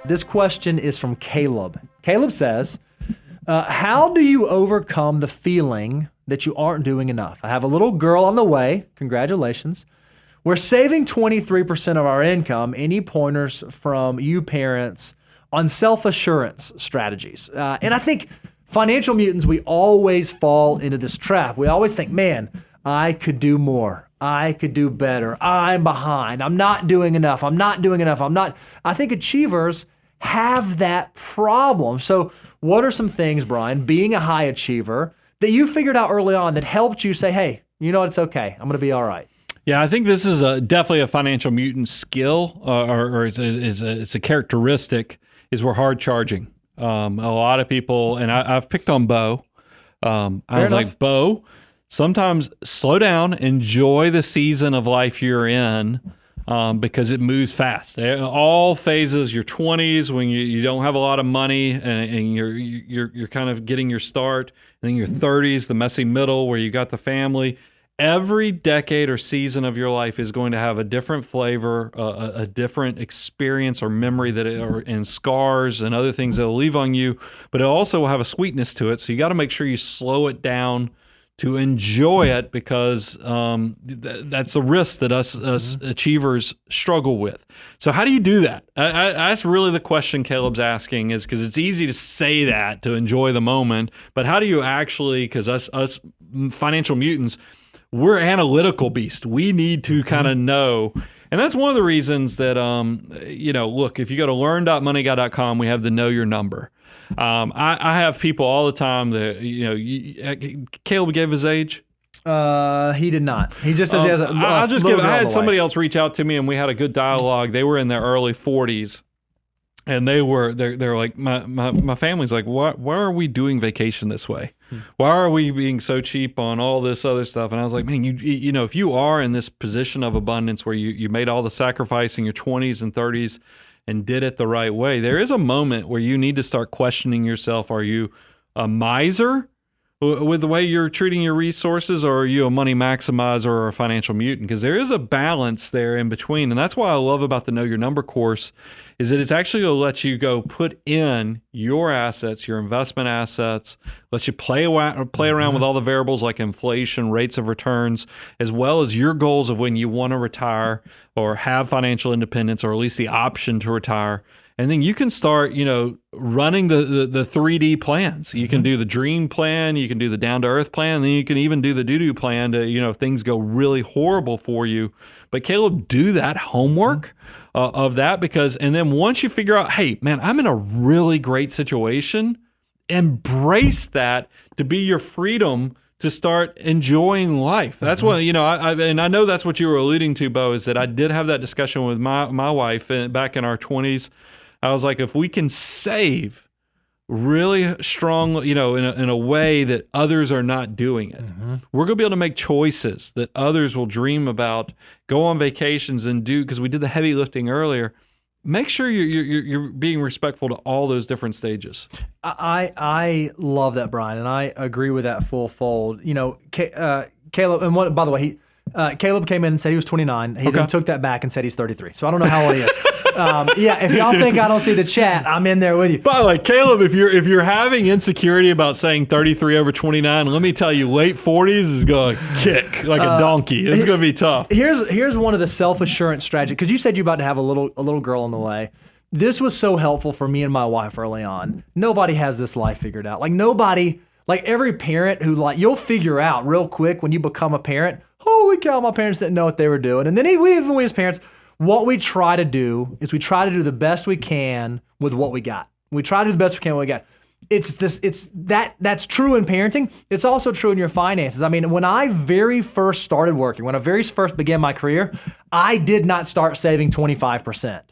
This question is from Caleb. Caleb says, how do you overcome the feeling that you aren't doing enough? I have a little girl on the way. Congratulations. We're saving 23% of our income. Any pointers from you parents on self-assurance strategies? And I think financial mutants, we always fall into this trap. We always think, man, I could do more. I could do better. I'm behind. I'm not doing enough. I think achievers have that problem. So what are some things, Brian, being a high achiever, that you figured out early on that helped you say, hey, you know what, it's okay. I'm going to be all right. Yeah, I think this is definitely a financial mutant skill, or it's a characteristic, is we're hard charging. A lot of people, and I've picked on Bo. Like, Bo, sometimes slow down, enjoy the season of life you're in, because it moves fast. All phases, your 20s when you don't have a lot of money and you're kind of getting your start, and then your 30s, the messy middle where you got the family. Every decade or season of your life is going to have a different flavor, a different experience or memory and scars and other things that will leave on you, but it also will have a sweetness to it. So you got to make sure you slow it down to enjoy it, because that's a risk that us achievers struggle with. So how do you do that? That's really the question Caleb's asking, is because it's easy to say that, to enjoy the moment, but how do you actually, because us financial mutants, we're analytical beasts. We need to kind of know. And that's one of the reasons that, look, if you go to learn.moneyguy.com, we have the Know Your Number. I have people all the time that, Caleb gave his age. He did not. He just says he has a I had somebody else reach out to me and we had a good dialogue. They were in their early 40s. And they're like, my family's like, why are we doing vacation this way? Why are we being so cheap on all this other stuff? And I was like, man, you know, if you are in this position of abundance where you made all the sacrifice in your 20s and 30s and did it the right way, there is a moment where you need to start questioning yourself. Are you a miser with the way you're treating your resources, or are you a money maximizer or a financial mutant? Because there is a balance there in between. And that's why I love about the Know Your Number course, is that it's actually going to let you go put in your assets, your investment assets, let you play around with all the variables like inflation, rates of returns, as well as your goals of when you want to retire or have financial independence, or at least the option to retire. And then you can start, running the 3D plans. You can do the dream plan, you can do the down-to-earth plan, and then you can even do the do-do plan to, if things go really horrible for you. But Caleb, do that homework of that, and then once you figure out, hey, man, I'm in a really great situation, embrace that to be your freedom to start enjoying life. That's what, and I know that's what you were alluding to, Bo, is that I did have that discussion with my wife back in our 20s. I was like, if we can save really strong, in a way that others are not doing it, we're going to be able to make choices that others will dream about, go on vacations and do, because we did the heavy lifting earlier. Make sure you're being respectful to all those different stages. I love that, Brian, and I agree with that full fold. Caleb, and by the way, Caleb came in and said he was 29. He then took that back and said he's 33. So I don't know how old he is. If y'all think I don't see the chat, I'm in there with you. By the way, Caleb, if you're having insecurity about saying 33 over 29, let me tell you, late 40s is going to kick like a donkey. It's going to be tough. Here's one of the self-assurance strategies, because you said you're about to have a little girl on the way. This was so helpful for me and my wife early on. Nobody has this life figured out. Like every parent who you'll figure out real quick when you become a parent, holy cow, my parents didn't know what they were doing. And then even we as parents, what we try to do is we try to do the best we can with what we got. We try to do the best we can with what we got. That's true in parenting. It's also true in your finances. I mean, when I very first started working, when I very first began my career, I did not start saving 25%.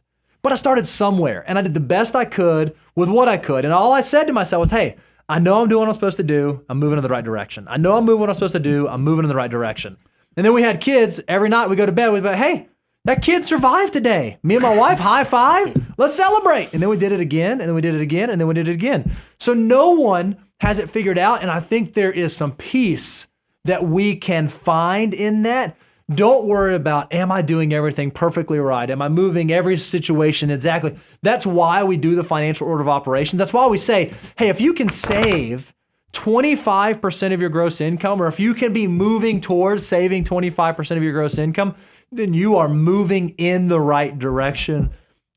But I started somewhere, and I did the best I could with what I could. And all I said to myself was, hey, I know I'm doing what I'm supposed to do. I'm moving in the right direction. I know I'm moving what I'm supposed to do. I'm moving in the right direction. And then we had kids. Every night we go to bed, we'd be like, hey, that kid survived today. Me and my wife, high five. Let's celebrate. And then we did it again, and then we did it again, and then we did it again. So no one has it figured out, and I think there is some peace that we can find in that. Don't worry about, am I doing everything perfectly right? Am I moving every situation exactly? That's why we do the financial order of operations. That's why we say, hey, if you can save 25% of your gross income, or if you can be moving towards saving 25% of your gross income, then you are moving in the right direction.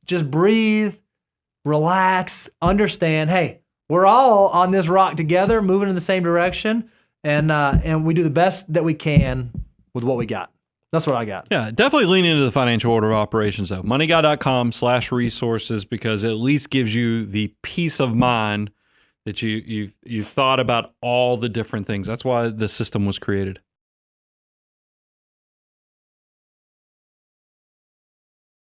Just breathe, relax, understand, hey, we're all on this rock together, moving in the same direction, and we do the best that we can with what we got. That's what I got. Yeah, definitely lean into the financial order of operations, though. moneyguy.com/resources, because it at least gives you the peace of mind that you've thought about all the different things. That's why the system was created.